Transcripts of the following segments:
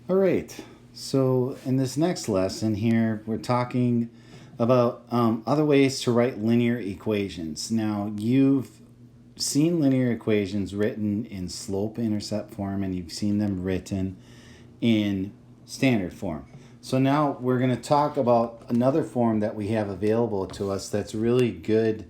All right, so in this next lesson here, we're talking about other ways to write linear equations. Now, you've seen linear equations written in slope-intercept form, and you've seen them written in standard form. So now we're going to talk about another form that we have available to us that's really good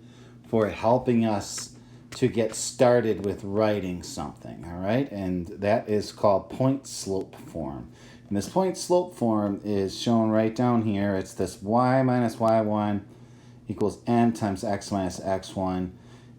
for helping us to get started with writing something, all right? And that is called point slope form. And this point slope form is shown right down here. It's this y minus y1 equals m times x minus x1.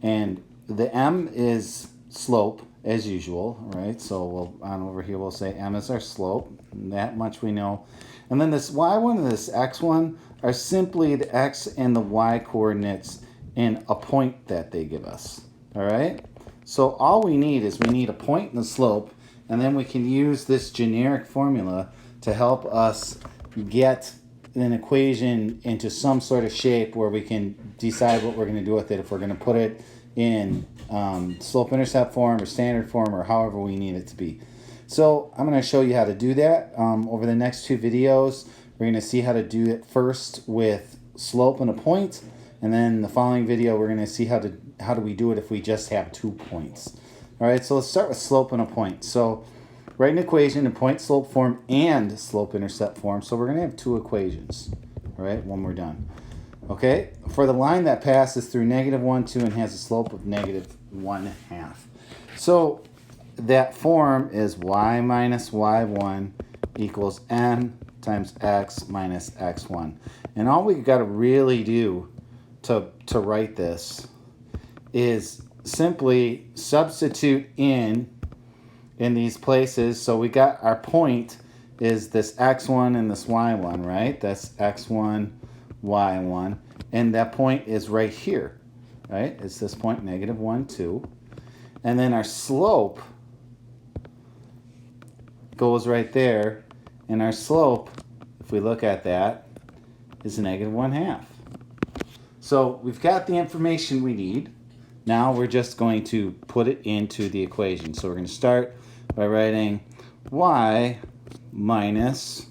And the m is slope, as usual, right? So on over here we'll say m is our slope. That much we know. And then this y1 and this x1 are simply the x and the y coordinates in a point that they give us. All right? So all we need is we need a point and the slope, and then we can use this generic formula to help us get an equation into some sort of shape where we can decide what we're going to do with it, if we're going to put it in slope-intercept form or standard form or however we need it to be. So I'm going to show you how to do that. Over the next two videos, we're going to see how to do it first with slope and a point, and then in the following video we're going to see how do we do it if we just have 2 points. All right, so let's start with slope and a point. So write an equation in point slope form and slope-intercept form. So we're going to have 2 equations, all right, when we're done. Okay, for the line that passes through -1, 2, and has a slope of -1/2. So that form is y minus y1 equals m times x minus x1. And all we've got to really do to write this is simply substitute in these places. So we got our point is this x1 and this y1, right? That's x1, y1. And that point is right here, right? It's this point, -1, 2. And then our slope goes right there. And our slope, if we look at that, is -1/2. So we've got the information we need. Now we're just going to put it into the equation. So we're going to start by writing y minus,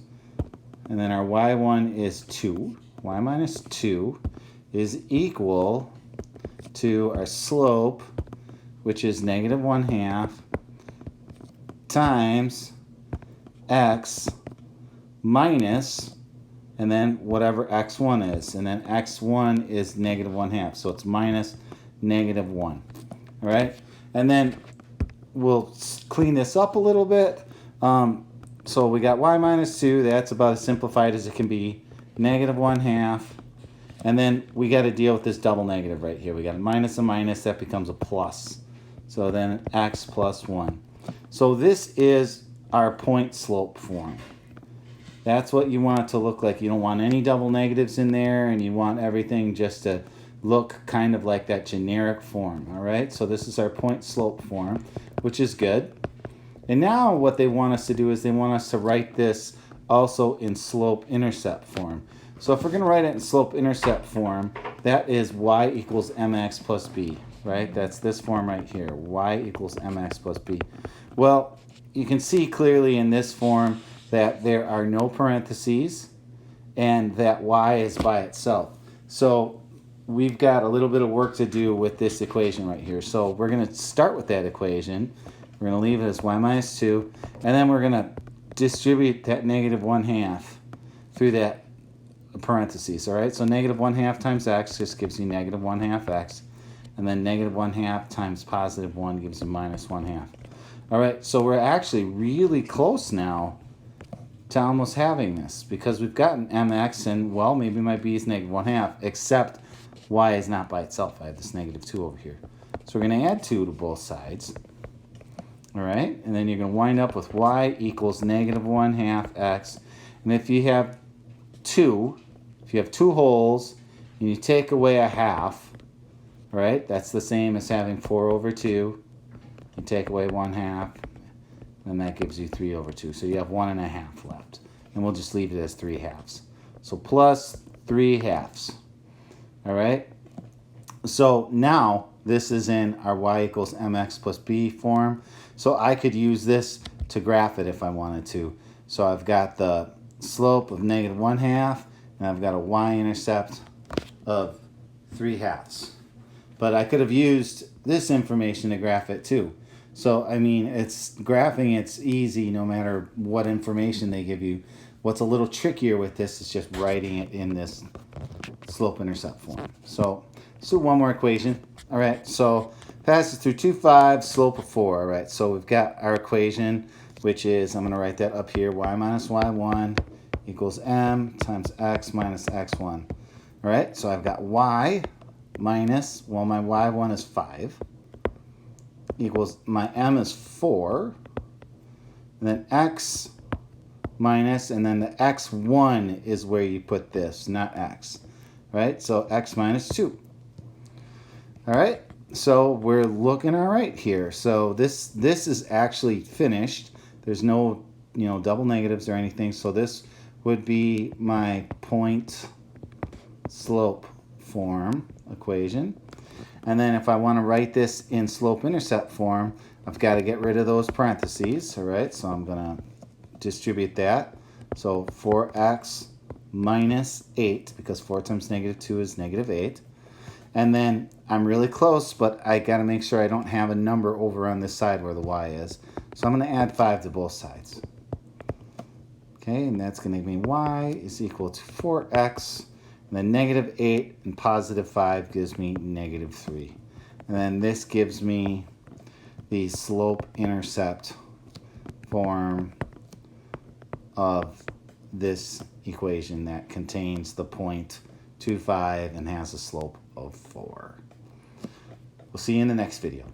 and then our y1 is 2. Y minus 2 is equal to our slope, which is -1/2, times x minus, and then whatever x1 is. And then x1 is -1/2. So it's minus -1. All right? And then we'll clean this up a little bit. So we got y minus 2. That's about as simplified as it can be. -1/2. And then we got to deal with this double negative right here. We got a minus, that becomes a plus. So then x plus 1. So this is our point slope form. That's what you want it to look like. You don't want any double negatives in there, and you want everything just to look kind of like that generic form. All right, so this is our point slope form, which is good. And now what they want us to do is they want us to write this also in slope-intercept form. So if we're going to write it in slope-intercept form, that is y equals mx plus b, right? That's this form right here, y equals mx plus b. Well, you can see clearly in this form that there are no parentheses and that y is by itself. So we've got a little bit of work to do with this equation right here. So we're going to start with that equation. We're going to leave it as y minus 2, and then we're going to distribute that -1/2 through that parentheses, all right? So -1/2 times x just gives you -1/2 x, and then -1/2 times +1 gives you -1/2. All right, so we're actually really close now to almost having this, because we've gotten mx, and well, maybe my b is -1/2, except y is not by itself. I have this -2 over here. So we're going to add 2 to both sides. All right, and then you're going to wind up with y equals -1/2 x. And if you have 2, if you have 2 wholes, and you take away a half, right, that's the same as having 4 over 2. You take away 1/2, and that gives you 3 over 2. So you have 1.5 left. And we'll just leave it as 3 halves. So plus 3 halves. All right? So now this is in our y equals mx plus b form. So I could use this to graph it if I wanted to. So I've got the slope of -1/2, and I've got a y-intercept of 3/2. But I could have used this information to graph it too. So, I mean, it's graphing, it's easy no matter what information they give you. What's a little trickier with this is just writing it in this slope-intercept form. So, let's do one more equation. All right, so passes through 2, 5, slope of 4. All right, so we've got our equation, which is, I'm going to write that up here, y minus y1 equals m times x minus x1. All right, so I've got y minus, well, my y1 is 5, equals, my m is 4, and then x minus, and then the x1 is where you put this, not x. Right, so x minus 2. All right, so we're looking all right here. So this is actually finished. There's no, double negatives or anything. So this would be my point slope form equation. And then if I want to write this in slope-intercept form, I've got to get rid of those parentheses. All right, so I'm going to distribute that. So 4x minus 8, because 4 times -2 is -8. And then I'm really close, but I got to make sure I don't have a number over on this side where the y is. So I'm going to add 5 to both sides. Okay, and that's going to give me y is equal to 4x, and then -8 and +5 gives me -3. And then this gives me the slope-intercept form of this equation that contains the point 2, 5 and has a slope of 4. We'll see you in the next video.